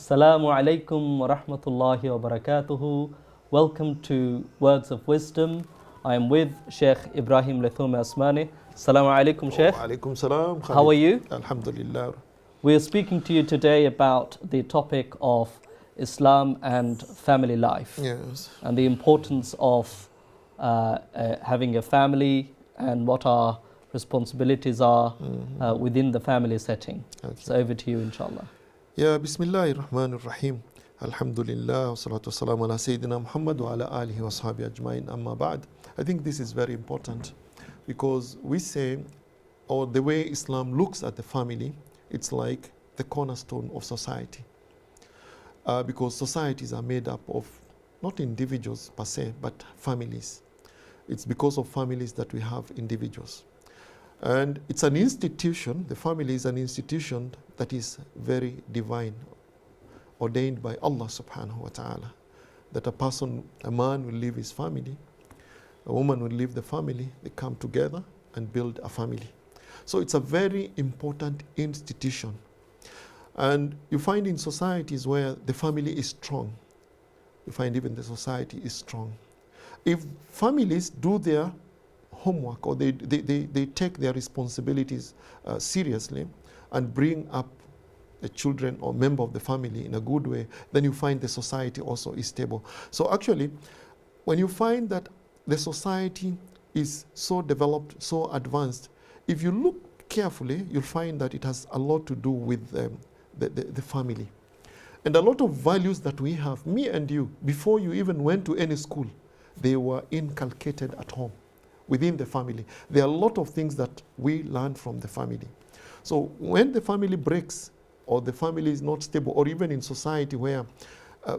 Assalamu alaikum wa rahmatullahi wa barakatuhu. Welcome to Words of Wisdom. I am with Sheikh Ibrahim Lethume Asmani. Assalamu alaikum, Sheikh. Wa alaikum salam. How are you? Alhamdulillah. We are speaking to you today about the topic of Islam and family life. Yes. And the importance of having a family and what our responsibilities are within the family setting. Okay. So over to you, inshallah. Ya Bismillahir Rahmanir Rahim. Alhamdulillah wa salatu wassalamu ala Sayyidina Muhammad wa ala alihi wa sahbihi ajma'in amma ba'd. I think this is very important because we say, or the way Islam looks at the family, it's like the cornerstone of society. Because societies are made up of not individuals per se, but families. It's because of families that we have individuals. And it's an institution, the family is an institution that is very divine, ordained by Allah subhanahu wa ta'ala. That a man will leave his family, a woman will leave the family, they come together and build a family. So it's a very important institution. And you find in societies where the family is strong, you find even the society is strong. If families do their homework or they take their responsibilities seriously and bring up the children or member of the family in a good way, then you find the society also is stable. So actually, when you find that the society is so developed, so advanced, if you look carefully, you'll find that it has a lot to do with the family. And a lot of values that we have, me and you, before you even went to any school, they were inculcated at home, within the family. There are a lot of things that we learn from the family. So when the family breaks, or the family is not stable, or even in society where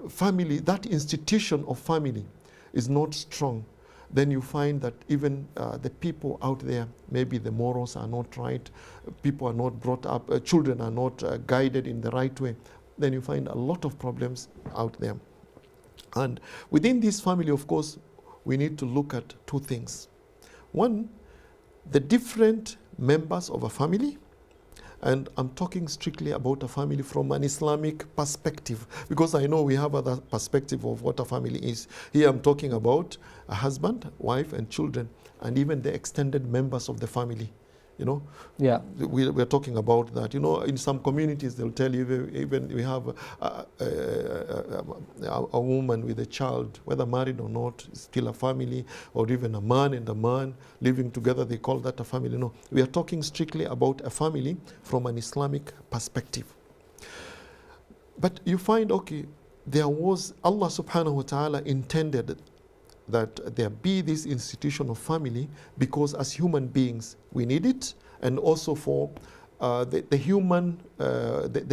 family, that institution of family is not strong, then you find that even the people out there, maybe the morals are not right, people are not brought up, children are not guided in the right way, then you find a lot of problems out there. And within this family, of course, we need to look at two things. One, the different members of a family, and I'm talking strictly about a family from an Islamic perspective, because I know we have other perspective of what a family is. Here I'm talking about a husband, wife, and children, and even the extended members of the family. You know, Yeah. we're talking about that. You know, in some communities they'll tell you even we have a woman with a child, whether married or not, is still a family, or even a man and a man living together, they call that a family. No, we are talking strictly about a family from an Islamic perspective. But you find, okay, there was, Allah subhanahu wa ta'ala intended that there be this institution of family because as human beings we need it, and also for the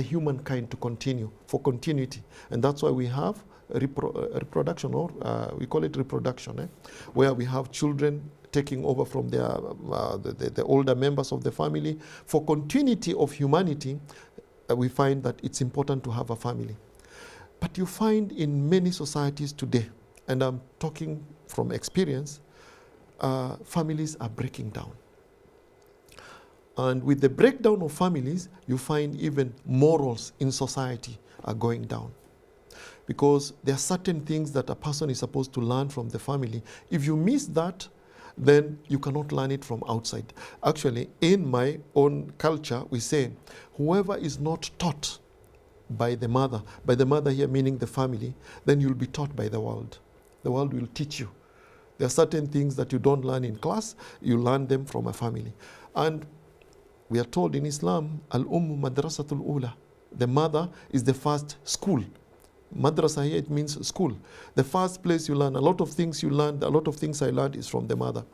humankind to continue, for continuity. And that's why we have reproduction, or we call it reproduction, where we have children taking over from the older members of the family. For continuity of humanity, we find that it's important to have a family. But you find in many societies today, and I'm talking from experience, families are breaking down. And with the breakdown of families, you find even morals in society are going down. Because there are certain things that a person is supposed to learn from the family. If you miss that, then you cannot learn it from outside. Actually, in my own culture, we say, whoever is not taught by the mother here meaning the family, then you'll be taught by the world. The world will teach you. There are certain things that you don't learn in class, you learn them from a family. And we are told in Islam, Al-Ummu Madrasatul Ula. The mother is the first school. Madrasa here, it means school. The first place you learn, a lot of things you learn, a lot of things I learned is from the mother.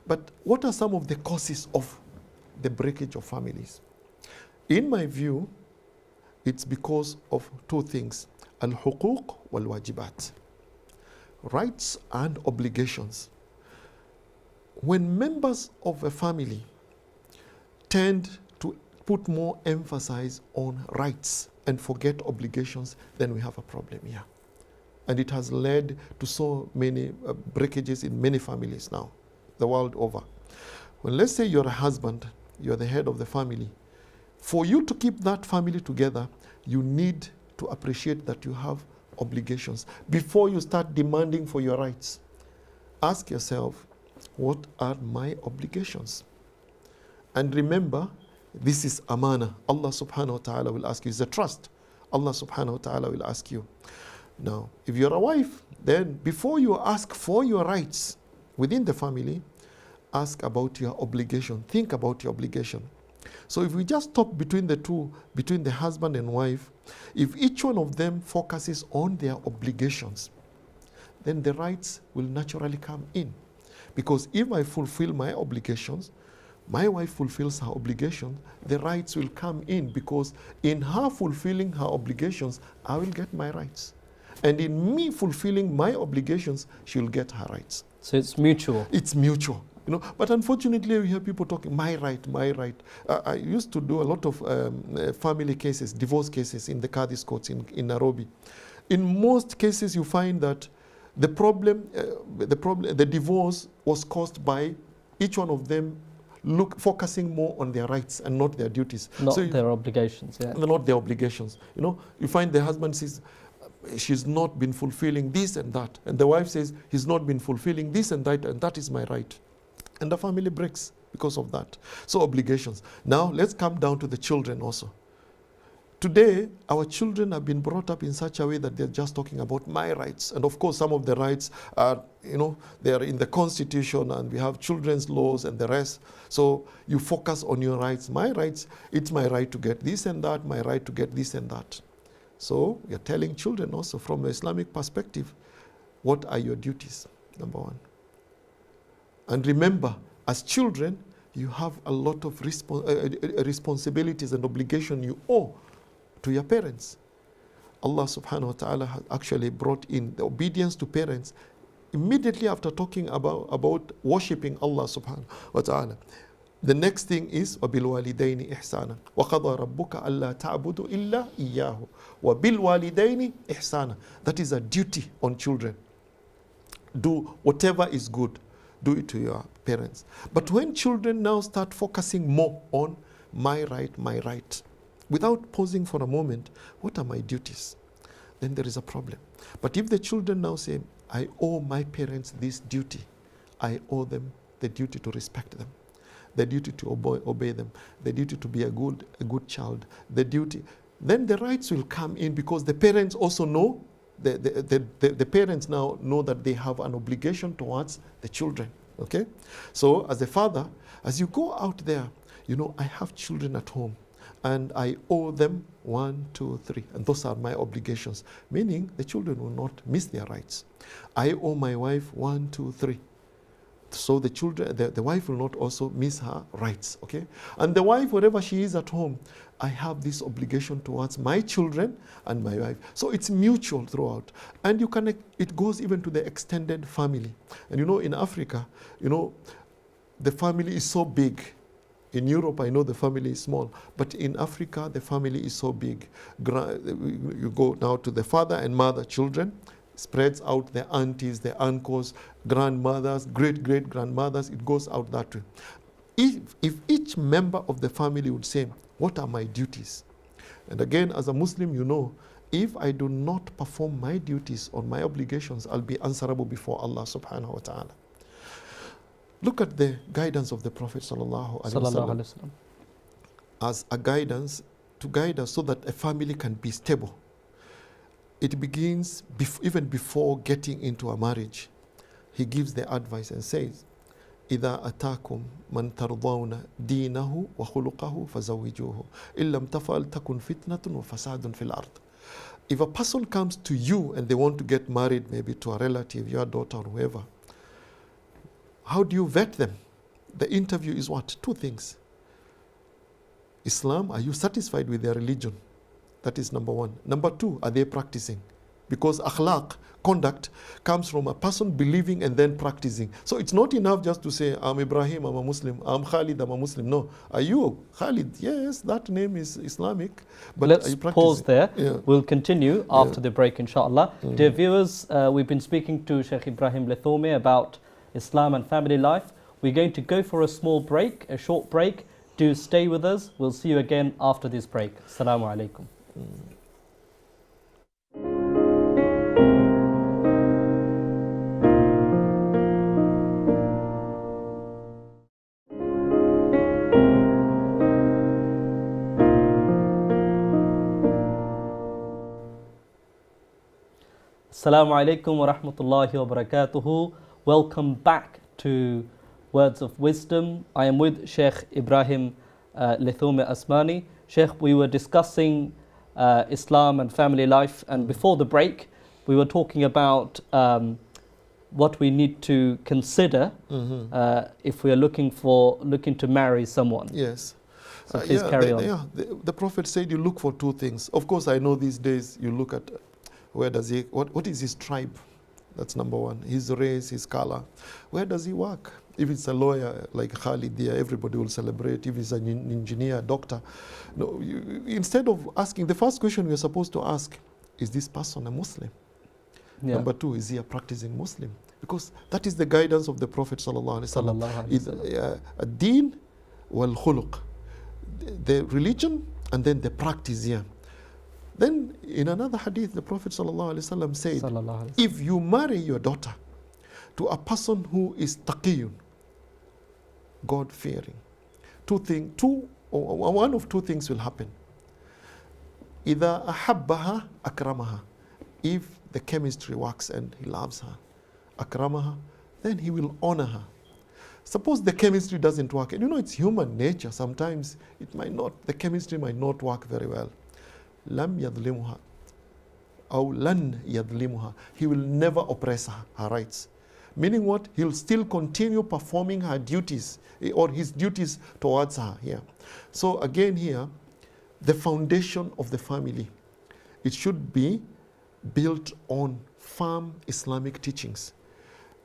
But what are some of the causes of the breakage of families? In my view, it's because of two things. Al-Huquq wal-Wajibat. Rights and obligations. When members of a family tend to put more emphasis on rights and forget obligations, then we have a problem here. And it has led to so many breakages in many families now, the world over. Well, let's say you're a husband, you're the head of the family. For you to keep that family together, you need to appreciate that you have obligations. Before you start demanding for your rights, ask yourself, what are my obligations? And remember, this is amana. Allah subhanahu wa ta'ala will ask you. It's a trust. Allah subhanahu wa ta'ala will ask you. Now, if you're a wife, then before you ask for your rights within the family, ask about your obligation. Think about your obligation. So if we just stop between the two, between the husband and wife, if each one of them focuses on their obligations, then the rights will naturally come in. Because if I fulfill my obligations, my wife fulfills her obligation, the rights will come in, because in her fulfilling her obligations, I will get my rights. And in me fulfilling my obligations, she will get her rights. So it's mutual. It's mutual. You know, but unfortunately, we hear people talking, my right, my right. I used to do a lot of family cases, divorce cases in the Qadis courts in Nairobi. In most cases, you find that the divorce was caused by each one of them focusing more on their rights and not their duties. Not their obligations, yeah. Not their obligations. You know, you find the husband says, she's not been fulfilling this and that. And the wife says, he's not been fulfilling this and that is my right. And the family breaks because of that. So obligations. Now let's come down to the children also. Today, our children have been brought up in such a way that they're just talking about my rights. And of course, some of the rights are, you know, they are in the Constitution, and we have children's laws and the rest. So you focus on your rights. My rights, it's my right to get this and that, my right to get this and that. So you're telling children also from an Islamic perspective, what are your duties, number one. And remember, as children, you have a lot of responsibilities and obligation you owe to your parents. Allah subhanahu wa ta'ala has actually brought in the obedience to parents immediately after talking about worshipping Allah subhanahu wa ta'ala. The next thing is وَبِالْوَالِدَيْنِ إِحْسَانًا وَقَضَى رَبُّكَ أَلَّا تَعْبُدُوا إِلَّا إِيَّاهُ وَبِالْوَالِدَيْنِ إِحْسَانًا. That is a duty on children. Do whatever is good, do it to your parents. But when children now start focusing more on my right, without pausing for a moment, what are my duties? Then there is a problem. But if the children now say, I owe my parents this duty, I owe them the duty to respect them, the duty to obey them, the duty to be a good child, the duty, then the rights will come in, because the parents also know, the parents now know that they have an obligation towards the children. Okay? So as a father, as you go out there, you know, I have children at home, and I owe them 1, 2, 3, and those are my obligations, meaning the children will not miss their rights. I owe my wife 1, 2, 3. So the children, the wife will not also miss her rights, okay? And the wife, wherever she is at home, I have this obligation towards my children and my wife. So it's mutual throughout. And it goes even to the extended family. And you know, in Africa, you know, the family is so big. In Europe, I know the family is small, but in Africa, the family is so big. You go now to the father and mother, children, spreads out the aunties, the uncles, grandmothers, great-great-grandmothers, it goes out that way. If each member of the family would say, what are my duties? And again, as a Muslim, you know, if I do not perform my duties or my obligations, I'll be answerable before Allah subhanahu wa ta'ala. Look at the guidance of the Prophet sallallahu alaihi wasallam as a guidance to guide us so that a family can be stable. It begins even before getting into a marriage. He gives the advice and says, إِذَا أَتَاكُمْ مَنْ تَرْضَوْنَ دِينَهُ وَخُلُقَهُ فَزَوِّجُوهُ إِن لَمْ تَفْعَلْ تَكُنْ فِتْنَةٌ وَفَسَادٌ فِي الْأَرْضِ. If a person comes to you and they want to get married, maybe to a relative, your daughter or whoever, how do you vet them? The interview is what? 2 things. Islam, are you satisfied with their religion? That is number 1. Number 2, are they practicing? Because akhlaq, conduct, comes from a person believing and then practicing. So it's not enough just to say, I'm Ibrahim, I'm a Muslim. I'm Khalid, I'm a Muslim. No. Are you Khalid? Yes, that name is Islamic. But let's pause there. Yeah. We'll continue after the break, inshallah. Dear viewers, we've been speaking to Sheikh Ibrahim Lethome about Islam and family life. We're going to go for a small break, a short break. Do stay with us. We'll see you again after this break. Assalamu alaikum. Assalamu alaikum wa rahmatullahi wa barakatuhu. Welcome back to Words of Wisdom. I am with Sheikh Ibrahim Lithome Asmani. Sheikh, we were discussing Islam and family life, and before the break, we were talking about what we need to consider if we are looking to marry someone. Yes. So please carry on. The Prophet said you look for two things. Of course, I know these days you look at what is his tribe? That's number one. His race, his color. Where does he work? If it's a lawyer like Khalid there, everybody will celebrate. If he's an engineer, doctor. No, instead of asking, the first question we're supposed to ask, is this person a Muslim? Yeah. Number two, is he a practicing Muslim? Because that is the guidance of the Prophet sallallahu alaihi wasallam. Ad-din wal khuluq. The religion and then the practice here. Then in another hadith, the Prophet ﷺ said, if you marry your daughter to a person who is taqiyun, God-fearing, one of two things will happen. Either ahabbaha akramaha, if the chemistry works and he loves her, akramaha, then he will honor her. Suppose the chemistry doesn't work, and it's human nature, sometimes the chemistry might not work very well. Lam yadlimuha, or lan yadlimuha. He will never oppress her rights. Meaning what? He'll still continue performing her duties, or his duties towards her here. So again here, the foundation of the family, it should be built on firm Islamic teachings.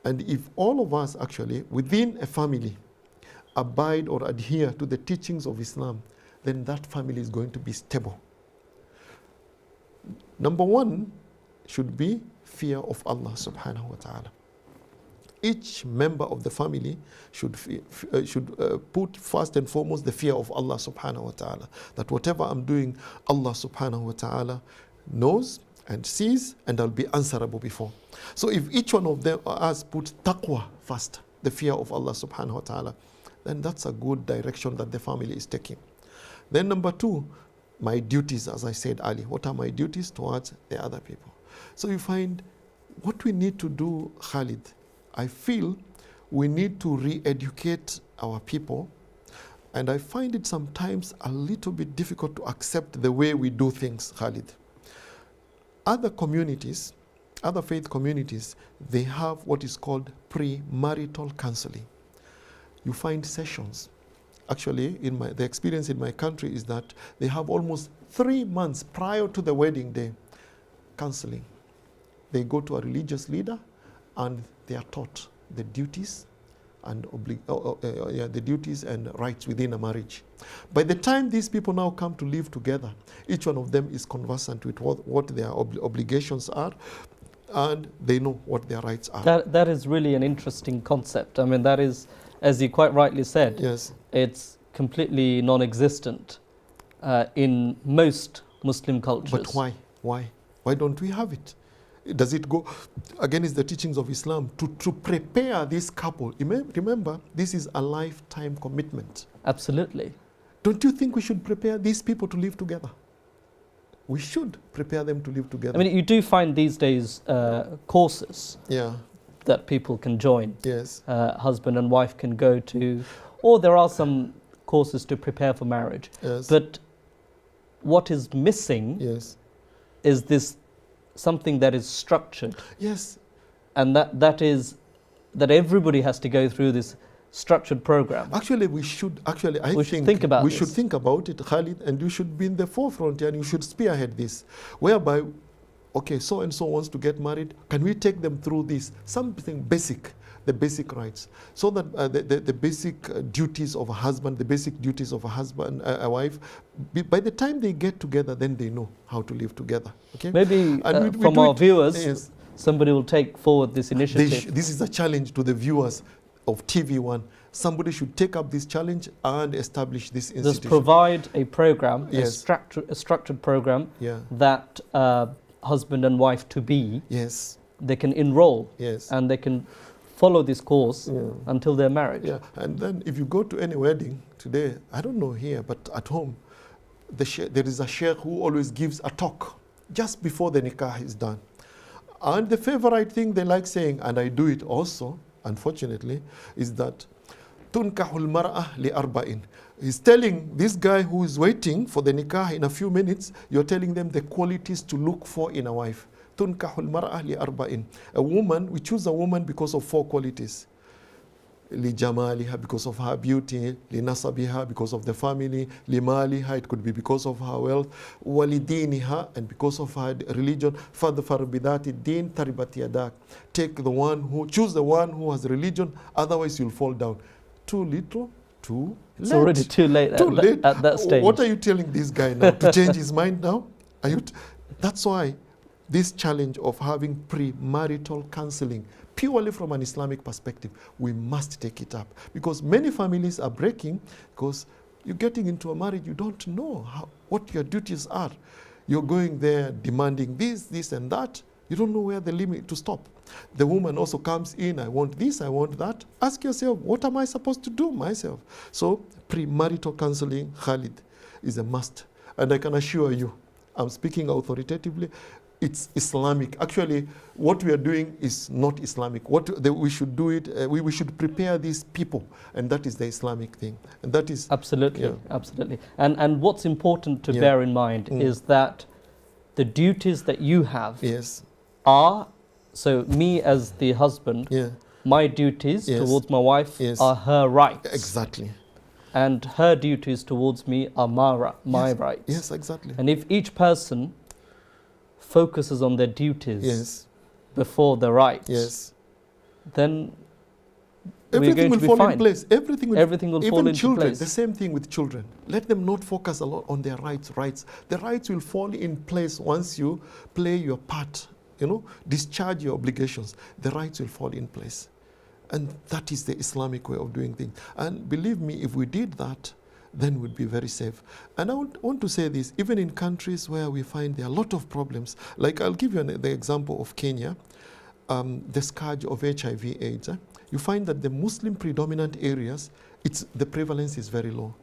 And if all of us actually, within a family, abide or adhere to the teachings of Islam, then that family is going to be stable. Number one should be fear of Allah subhanahu wa ta'ala. Each member of the family should put first and foremost the fear of Allah subhanahu wa ta'ala. That whatever I'm doing, Allah subhanahu wa ta'ala knows and sees, and I'll be answerable before. So if each one of us put taqwa first, the fear of Allah subhanahu wa ta'ala, then that's a good direction that the family is taking. Then number two, my duties, as I said earlier. What are my duties towards the other people? So you find what we need to do, Khalid, I feel we need to re-educate our people, and I find it sometimes a little bit difficult to accept the way we do things, Khalid. Other communities, other faith communities, they have what is called premarital counseling. You find sessions. Actually, the experience in my country is that they have almost 3 months prior to the wedding day counseling. They go to a religious leader and they are taught the duties and the duties and rights within a marriage. By the time these people now come to live together, each one of them is conversant with what their obligations are, and they know what their rights are. That is really an interesting concept. I mean, that is, as you quite rightly said, yes, it's completely non-existent in most Muslim cultures. But why? Why don't we have it? Does it go against the teachings of Islam to prepare this couple? Remember, this is a lifetime commitment. Absolutely. Don't you think we should prepare these people to live together? We should prepare them to live together. I mean, you do find these days courses that people can join. Yes. Husband and wife can go to, or there are some courses to prepare for marriage. Yes. But what is missing is this something that is structured. Yes. And that is that everybody has to go through this structured program. Actually, we should think about it, Khalid, and you should be in the forefront and you should spearhead this, whereby, okay, so and so wants to get married, can we take them through this, something basic, the basic rights, so that the basic duties of a husband, the basic duties of a wife, by the time they get together, then they know how to live together. Okay? Maybe from our viewers, somebody will take forward this initiative. This is a challenge to the viewers of TV1. Somebody should take up this challenge and establish this institution. Just provide a program, a structured program that husband and wife to be, they can enroll and they can follow this course until their marriage. Yeah, and then if you go to any wedding today, I don't know here, but at home, there is a sheikh who always gives a talk just before the nikah is done. And the favorite thing they like saying, and I do it also, unfortunately, is that tunkahul mar'ah li arba'in. He's telling this guy who is waiting for the nikah in a few minutes, you're telling them the qualities to look for in a wife. Tunkahul mar'ah li arba'in. A woman, we choose a woman because of 4 qualities. Li jamaliha, because of her beauty. Li nasabiha, because of the family. Li maliha, it could be because of her wealth. Walidiniha, and because of her religion. Fadfar bidati din taribat yadak. Choose the one who has religion, otherwise you'll fall down. Too little, too late. It's already too late, at that stage. What are you telling this guy now? To change his mind now? That's why this challenge of having premarital counseling, purely from an Islamic perspective, we must take it up. Because many families are breaking because you're getting into a marriage, you don't know what your duties are. You're going there demanding this and that. You don't know where the limit to stop. The woman also comes in, I want this, I want that. Ask yourself, what am I supposed to do myself? So premarital counseling, Khalid, is a must. And I can assure you, I'm speaking authoritatively, it's Islamic. Actually, what we are doing is not Islamic. We should do it, we should prepare these people, and that is the Islamic thing. And that is... Absolutely, absolutely. And what's important to bear in mind is that the duties that you have are, so me as the husband, my duties towards my wife are her rights. Exactly. And her duties towards me are my rights. Yes, exactly. And if each person focuses on their duties before the rights, then everything will fall fine. in place. Everything will fall into children, place. The same thing with children. Let them not focus a lot on their rights. The rights will fall in place once you play your part, discharge your obligations. The rights will fall in place. And that is the Islamic way of doing things. And believe me, if we did that, then we'd be very safe. And I want to say this, even in countries where we find there are a lot of problems, like I'll give you the example of Kenya, the scourge of HIV/AIDS. You find that the Muslim predominant areas, the prevalence is very low.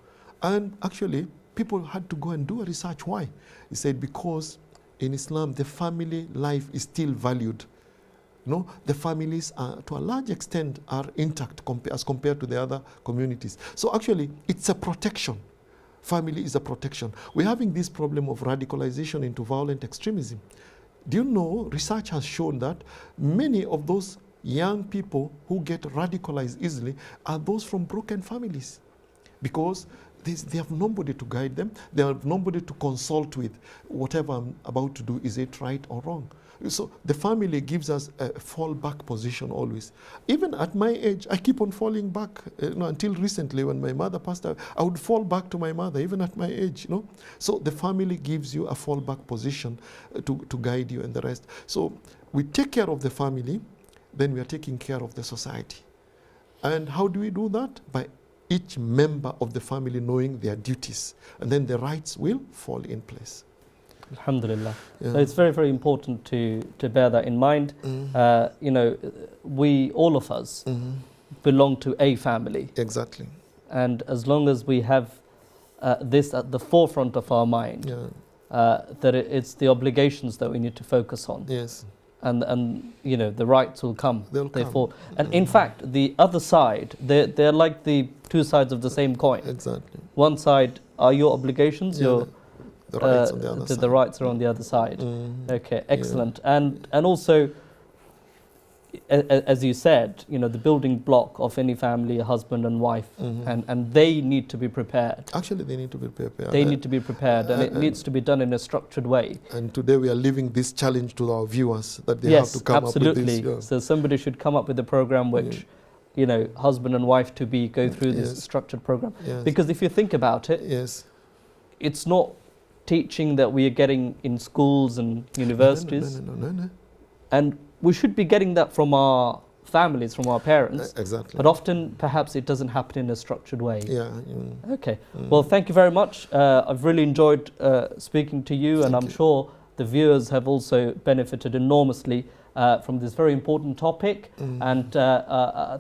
And actually, people had to go and do a research. Why? He said because in Islam, the family life is still valued. The families to a large extent are intact as compared to the other communities. So actually, it's a protection. Family is a protection. We're having this problem of radicalization into violent extremism. Do you know, research has shown that many of those young people who get radicalized easily are those from broken families, because they have nobody to guide them. They have nobody to consult with. Whatever I'm about to do, is it right or wrong? So the family gives us a fallback position always. Even at my age, I keep on falling back. Until recently, when my mother passed away, I would fall back to my mother, even at my age. So the family gives you a fallback position to guide you and the rest. So we take care of the family, then we are taking care of the society. And how do we do that? By each member of the family knowing their duties, and then the rights will fall in place. Alhamdulillah. So it's very, very important to bear that in mind. We, all of us, belong to a family. Exactly. And as long as we have this at the forefront of our mind, that it's the obligations that we need to focus on. Yes. And the rights will come. They'll come. And in fact, the other side, they're like the two sides of the same coin. Exactly. One side are your obligations, the rights on the other side. The rights are on the other side. Okay, excellent. And also, as you said, the building block of any family, a husband and wife, and they need to be prepared. Actually, they need to be prepared. They need to be prepared, and it needs to be done in a structured way. And today we are leaving this challenge to our viewers, that they have to come up with this. Yes, so somebody should come up with a program which, husband and wife go through this structured program. Because if you think about it, it's not teaching that we are getting in schools and universities. No. And we should be getting that from our families, from our parents. Exactly. But often, perhaps it doesn't happen in a structured way. Okay. Well, thank you very much. I've really enjoyed speaking to you, and I'm sure the viewers have also benefited enormously from this very important topic. And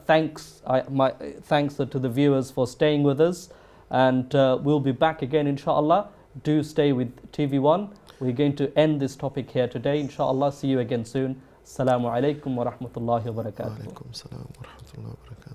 thanks to the viewers for staying with us. And we'll be back again, inshallah. Do stay with TV1. We're going to end this topic here today. Inshallah, see you again soon. Assalamu alaikum wa rahmatullahi wa barakatuh. Alaikum salam wa rahmatullahi wa barakatuh.